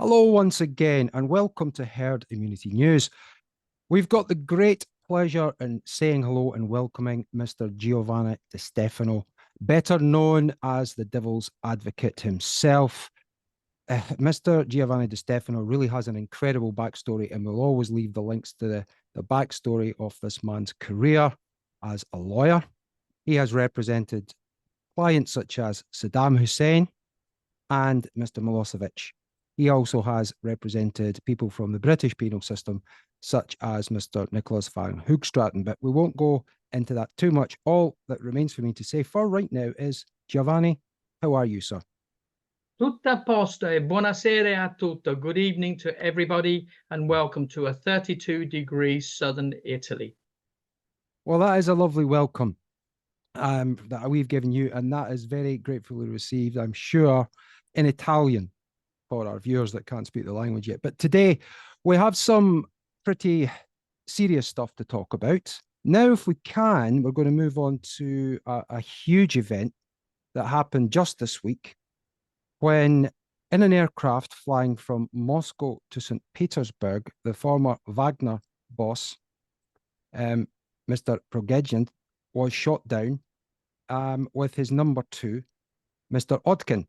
Hello once again, and welcome to Herd Immunity News. We've got the great pleasure in saying hello and welcoming Mr. Giovanni Di Stefano, better known as the Devil's Advocate himself. Mr. Giovanni Di Stefano really has an incredible backstory, and we'll always leave the links to the backstory of this man's career as a lawyer. He has represented clients such as Saddam Hussein and Mr. Milosevic. He also has represented people from the British penal system, such as Mr. Nicolas van Hoogstraten, but we won't go into that too much. All that remains for me to say for right now is, Giovanni, how are you, sir? Tutto a posto e buonasera a tutto. Good evening to everybody and welcome to a 32 degrees southern Italy. Well, that is a lovely welcome that we've given you, and that is very gratefully received, I'm sure, in Italian for our viewers that can't speak the language yet. But today we have some pretty serious stuff to talk about. Now, if we can, we're going to move on to a huge event that happened just this week when, in an aircraft flying from Moscow to St. Petersburg, the former Wagner boss, Mr. Prigozhin, was shot down with his number two, Mr. Chutkan.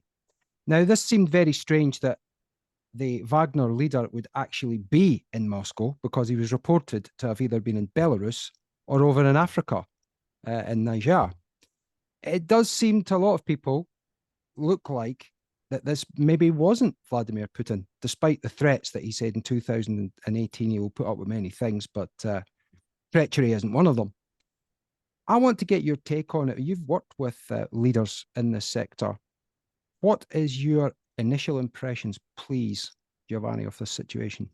Now, this seemed very strange that the Wagner leader would actually be in Moscow because he was reported to have either been in Belarus or over in Africa, in Niger. It does seem to a lot of people look like that this maybe wasn't Vladimir Putin, despite the threats that he said in 2018 he will put up with many things, but treachery isn't one of them. I want to get your take on it. You've worked with leaders in this sector. What is your initial impressions, please, Giovanni, of this situation?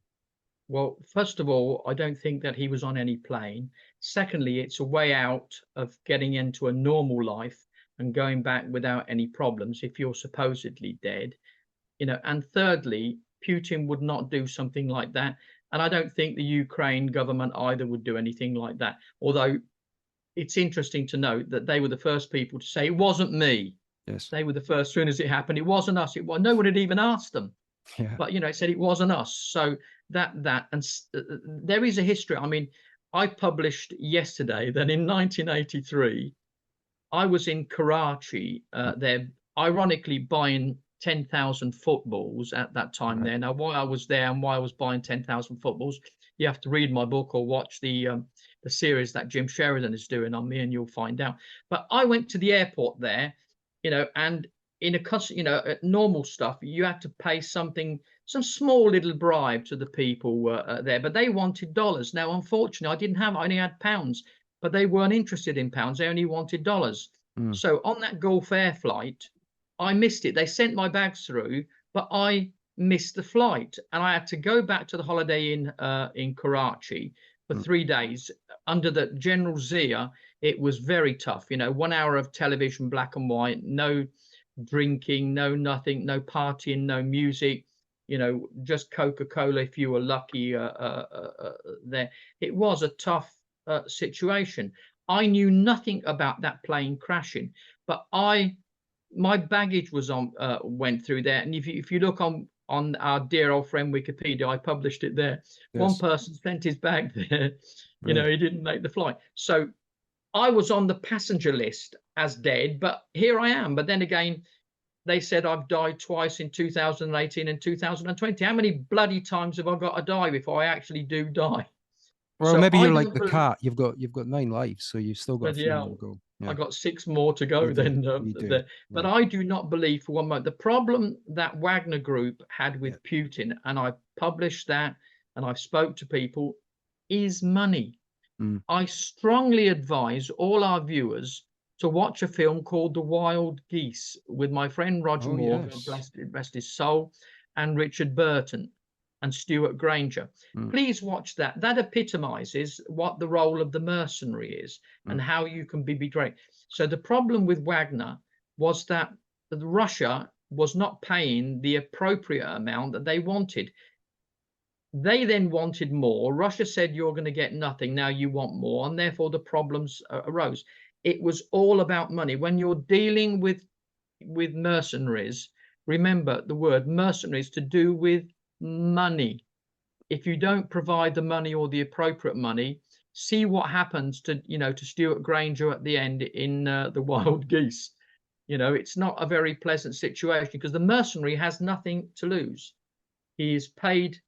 Well, first of all, I don't think that he was on any plane. Secondly, it's a way out of getting into a normal life and going back without any problems if you're supposedly dead. And thirdly, Putin would not do something like that. And I don't think the Ukraine government either would do anything like that. Although it's interesting to note that they were the first people to say it wasn't me. Yes. They were the first. As soon as it happened, it wasn't us. It was no one had even asked them. Yeah. But it said it wasn't us. So there is a history. I mean, I published yesterday that in 1983, I was in Karachi. There, ironically, buying 10,000 footballs at that time. Right. There. Now, why I was there and why I was buying 10,000 footballs, you have to read my book or watch the series that Jim Sheridan is doing on me, and you'll find out. But I went to the airport there, and in a normal stuff, you had to pay some small little bribe to the people there, but they wanted dollars. Now, unfortunately, I only had pounds, but they weren't interested in pounds. They only wanted dollars. So on that Gulf Air flight, I missed it. They sent my bags through, but I missed the flight, and I had to go back to the Holiday Inn in Karachi for 3 days under the General Zia. It was very tough. 1 hour of television, black and white, no drinking, no nothing, no partying, no music, just Coca-Cola if you were lucky there. It was a tough situation. I knew nothing about that plane crashing, but my baggage was went through there. And if you look on our dear old friend Wikipedia, I published it there. Yes. One person sent his bag there. Right. He didn't make the flight. So I was on the passenger list as dead, but here I am. But then again, they said I've died twice in 2018 and 2020. How many bloody times have I got to die before I actually do die? Well, so maybe you're like the cat. You've got 9 lives, so you've still got a few more to go. Yeah. I got 6 more to go then. But I do not believe for one moment. The problem that Wagner Group had with Putin, and I published that, and I've spoke to people, is money. I strongly advise all our viewers to watch a film called The Wild Geese with my friend Roger Moore, God bless his soul, and Richard Burton and Stuart Granger. Please watch that. That epitomizes what the role of the mercenary is and how you can be betrayed. So the problem with Wagner was that Russia was not paying the appropriate amount that they wanted. They then wanted more. Russia said, you're going to get nothing. Now you want more. And therefore the problems arose. It was all about money. When you're dealing with mercenaries, remember the word mercenaries to do with money. If you don't provide the money or the appropriate money, see what happens to, to Stuart Granger at the end in The Wild Geese. It's not a very pleasant situation because the mercenary has nothing to lose. He is paid,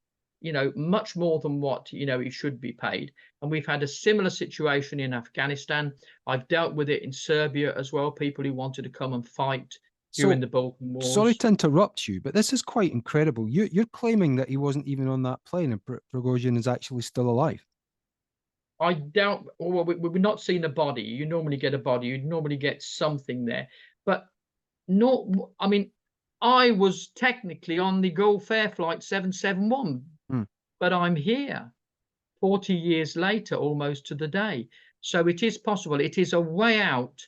much more than what, he should be paid. And we've had a similar situation in Afghanistan. I've dealt with it in Serbia as well, people who wanted to come and fight during the Balkan Wars. Sorry to interrupt you, but this is quite incredible. You're claiming that he wasn't even on that plane and Prigozhin is actually still alive. I doubt, well, we've not seen a body. You normally get a body. You normally get something there. But no, I mean, I was technically on the Gulf Air Flight 771, but I'm here 40 years later, almost to the day. So it is possible. It is a way out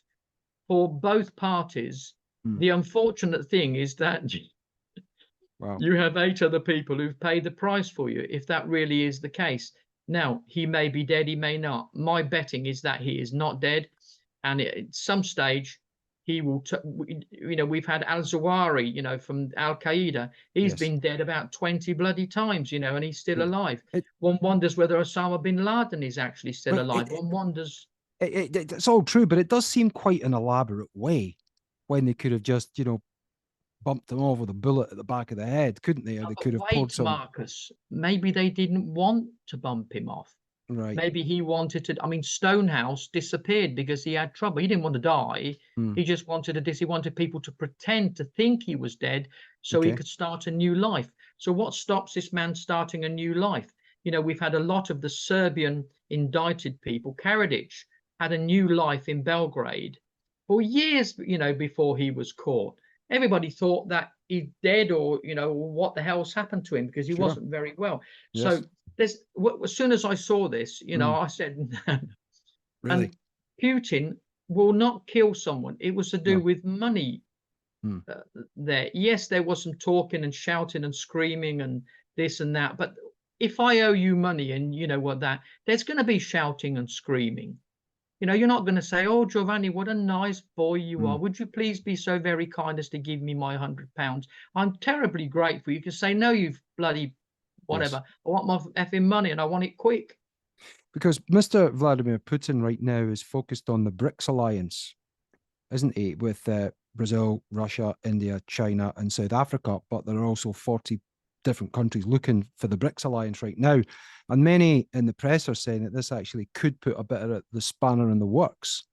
for both parties. The unfortunate thing is that you have 8 other people who've paid the price for you, if that really is the case. Now, he may be dead, he may not. My betting is that he is not dead. And at some stage, he will, we've had al-Zawahiri, from Al-Qaeda. He's been dead about 20 bloody times, and he's still alive. One wonders whether Osama bin Laden is actually still alive. One wonders. It's all true, but it does seem quite an elaborate way when they could have just, bumped him off with a bullet at the back of the head, couldn't they? Or they could have poured some. Marcus, maybe they didn't want to bump him off. Right. Maybe he wanted to. I mean, Stonehouse disappeared because he had trouble. He didn't want to die. He just wanted to. He wanted people to pretend to think he was dead, so he could start a new life. So what stops this man starting a new life? We've had a lot of the Serbian indicted people. Karadzic had a new life in Belgrade for years, before he was caught. Everybody thought that he's dead or, what the hell's happened to him because he wasn't very well. Yes. So as soon as I saw this, I said, really? And Putin will not kill someone. It was to do with money there. Yes, there was some talking and shouting and screaming and this and that. But if I owe you money and there's going to be shouting and screaming. You're not going to say, "Oh, Giovanni, what a nice boy you are. Would you please be so very kind as to give me my £100? I'm terribly grateful." You can say, "No, you've bloody whatever. I want my effing money and I want it quick." Because Mr. Vladimir Putin right now is focused on the BRICS alliance, isn't he? With Brazil, Russia, India, China, and South Africa. But there are also 40 different countries looking for the BRICS alliance right now. And many in the press are saying that this actually could put a bit of the spanner in the works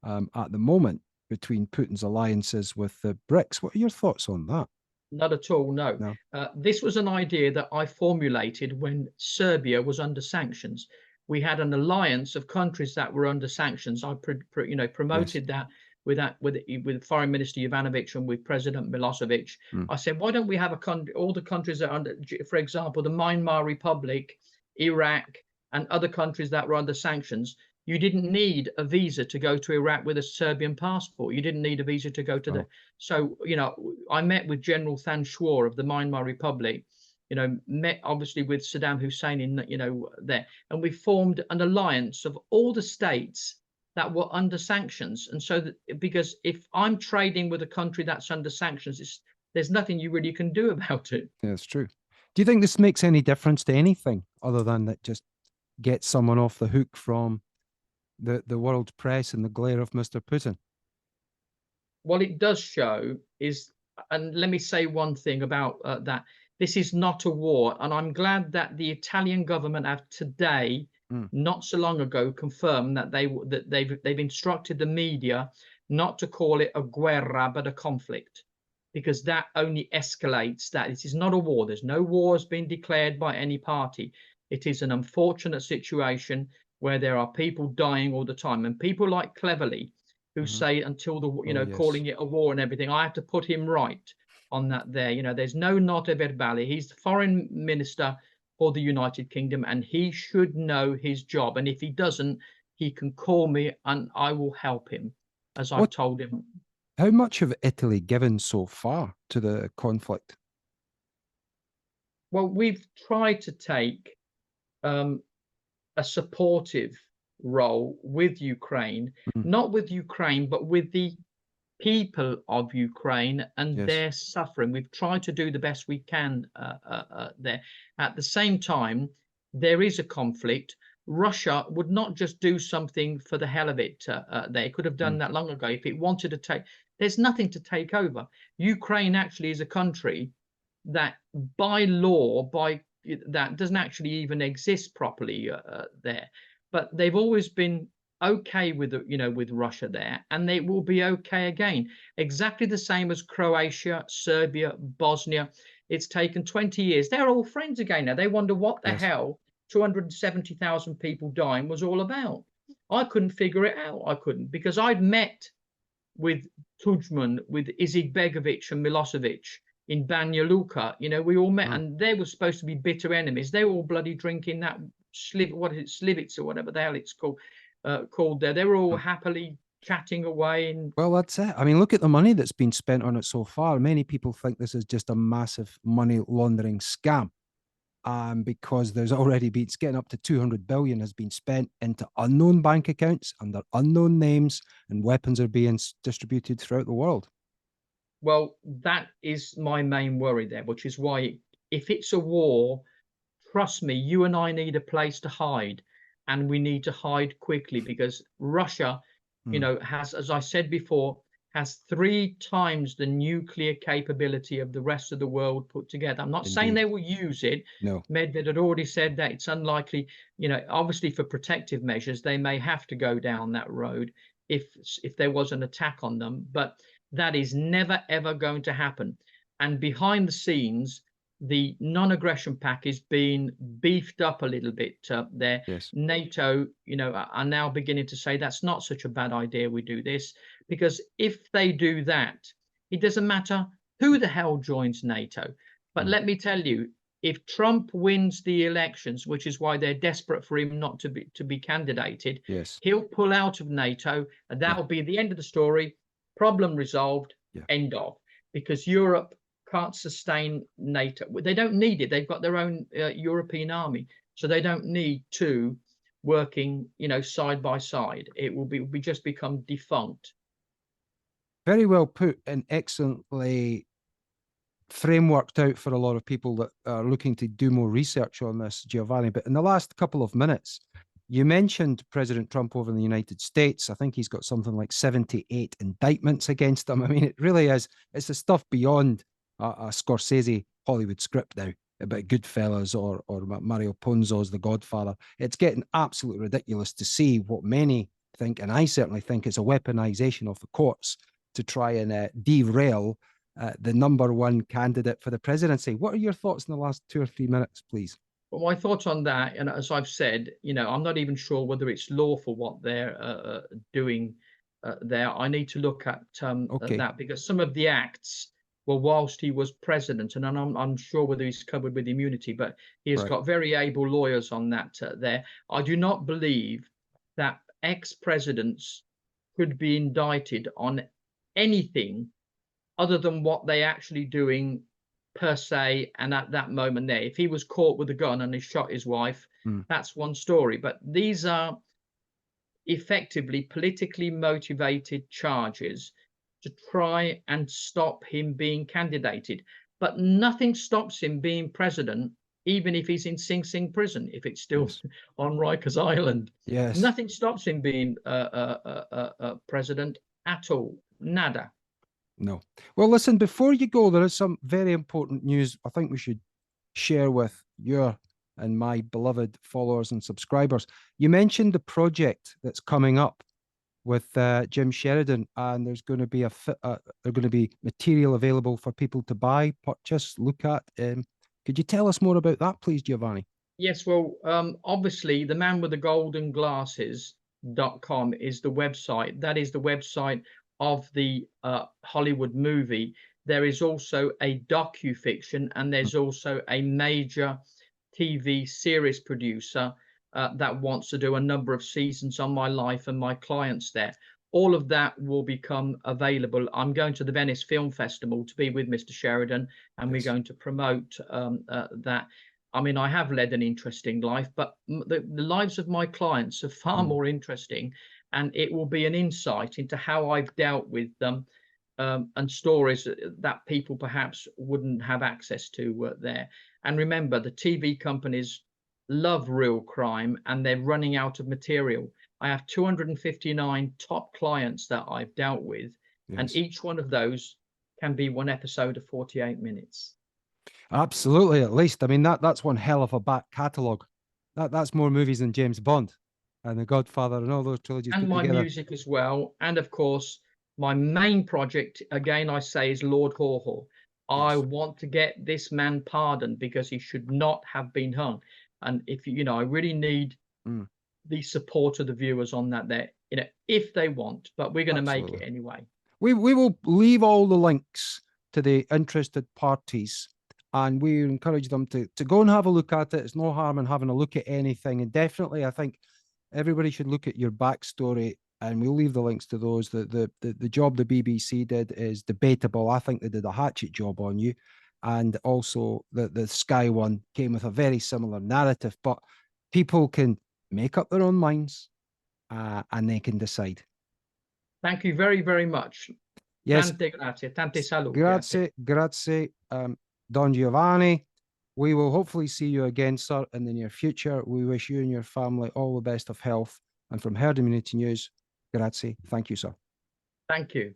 at the moment between Putin's alliances with the BRICS. What are your thoughts on that? Not at all, no. This was an idea that I formulated when Serbia was under sanctions. We had an alliance of countries that were under sanctions. I promoted that with Foreign Minister Jovanovic and with President Milosevic. I said, why don't we have all the countries that are under, for example, the Myanmar Republic, Iraq, and other countries that were under sanctions. You didn't need a visa to go to Iraq with a Serbian passport. You didn't need a visa to go to So, I met with General Than Shor of the Myanmar Republic, met obviously with Saddam Hussein in, there. And we formed an alliance of all the states that were under sanctions. And so because if I'm trading with a country that's under sanctions, there's nothing you really can do about it. Yeah, it's true. Do you think this makes any difference to anything other than that just gets someone off the hook from the world press and the glare of Mr. Putin? What it does show is, and let me say one thing about that, this is not a war. And I'm glad that the Italian government have today, not so long ago, confirmed that they've instructed the media not to call it a guerra, but a conflict, because that only escalates that. It is not a war. There's no war has been declared by any party. It is an unfortunate situation where there are people dying all the time, and people like Cleverly, who say until the calling it a war and everything. I have to put him right on that there. There's no Notte Verbali. He's the foreign minister for the United Kingdom, and he should know his job. And if he doesn't, he can call me and I will help him, as I've told him. How much have Italy given so far to the conflict? Well, we've tried to take a supportive role with Ukraine, not with Ukraine, but with the people of Ukraine and Yes. their suffering. We've tried to do the best we can there. At the same time, there is a conflict. Russia would not just do something for the hell of it. They could have done Mm. that long ago if it wanted to take. There's nothing to take over. Ukraine actually is a country that, by law, that doesn't actually even exist properly there. But they've always been okay with with Russia there, and they will be okay again. Exactly the same as Croatia, Serbia, Bosnia. It's taken 20 years. They're all friends again now. They wonder what the Yes. hell 270,000 people dying was all about. I couldn't figure it out. I couldn't, because I'd met with Tudjman, with Izetbegovic and Milosevic in Banja Luka. We all met, Mm. and they were supposed to be bitter enemies. They were all bloody drinking that Slivitz or whatever the hell it's called there. They were all Mm. happily chatting away. And Well, that's it. I mean, look at the money that's been spent on it so far. Many people think this is just a massive money laundering scam. Because there's already been, it's getting up to 200 billion has been spent into unknown bank accounts under unknown names, and weapons are being distributed throughout the world. well, that is my main worry there, which is why, if it's a war, trust me, you and I need a place to hide, and we need to hide quickly, because Russia, Mm. has, as I said before, has 3 times the nuclear capability of the rest of the world put together. I'm not saying Indeed. they will use it. No. Medved had already said that it's unlikely. Obviously for protective measures, they may have to go down that road if there was an attack on them, but that is never ever going to happen. And behind the scenes, the non-aggression pact is being beefed up a little bit there. Yes. NATO, are now beginning to say that's not such a bad idea. We do this because if they do that, it doesn't matter who the hell joins NATO. But Mm. let me tell you, if Trump wins the elections, which is why they're desperate for him not to be candidated, Yes. he'll pull out of NATO, and Yeah. that'll be the end of the story. Problem resolved. Yeah. End of. Because Europe can't sustain NATO. They don't need it. They've got their own European army, so they don't need two working, side by side. It will be just become defunct. Very well put, and excellently frameworked out for a lot of people that are looking to do more research on this, Giovanni. But in the last couple of minutes, you mentioned President Trump over in the United States. I think he's got something like 78 indictments against him. I mean, it really is, it's the stuff beyond a Scorsese Hollywood script now about Goodfellas or Mario Ponzo's The Godfather. It's getting absolutely ridiculous to see what many think, and I certainly think it's a weaponization of the courts to try and derail the number one candidate for the presidency. What are your thoughts in the last 2 or 3 minutes, please? Well, my thoughts on that, and as I've said, I'm not even sure whether it's lawful what they're doing there. I need to look at Okay. that, because some of the acts were whilst he was president, and I'm unsure whether he's covered with immunity, but he has Right. got very able lawyers on that there. I do not believe that ex-presidents could be indicted on anything other than what they actually doing per se, and at that moment there. If he was caught with a gun and he shot his wife, that's one story. But these are effectively politically motivated charges to try and stop him being candidated. But nothing stops him being president, even if he's in Sing Sing prison, if it's still Yes. on Rikers Island. Yes. Nothing stops him being president at all. Nada. No. Well, listen, before you go, there is some very important news I think we should share with your and my beloved followers and subscribers. You mentioned the project that's coming up with Jim Sheridan, and there's going to be material available for people to buy, purchase, look at. Could you tell us more about that, please, Giovanni? Yes, well, obviously, the man with the golden glasses.com is the website. That is the website of the Hollywood movie. There is also a docu-fiction, and there's also a major TV series producer that wants to do a number of seasons on my life and my clients there. All of that will become available. I'm going to the Venice Film Festival to be with Mr. Sheridan, and we're going to promote that. I mean, I have led an interesting life, but the lives of my clients are far more interesting, and it will be an insight into how I've dealt with them and stories that people perhaps wouldn't have access to there. And remember, the TV companies love real crime, and they're running out of material. I have 259 top clients that I've dealt with, and Yes. each one of those can be one episode of 48 minutes. Absolutely, at least. I mean, that's one hell of a back catalogue. That's more movies than James Bond and The Godfather and all those trilogies And put my together. music as well. And of course, my main project, again, I say, is Lord Haw. I Yes. want to get this man pardoned because he should not have been hung. And if you know, I really need Mm, the support of the viewers on that there, you know, if they want, but we're going to make it absolutely. anyway. We will leave all the links to the interested parties, and we encourage them to go and have a look at it. It's no harm in having a look at anything. And definitely, I think everybody should look at your backstory, and we'll leave the links to those. The job the BBC did is debatable. I think they did a hatchet job on you. And also the Sky one came with a very similar narrative, but people can make up their own minds, and they can decide. Thank you very, very much. Yes, Tante grazie, tante salute. grazie, Don Giovanni. We will hopefully see you again, sir, in the near future. We wish you and your family all the best of health. And from Herd Immunity News, grazie. Thank you, sir. Thank you.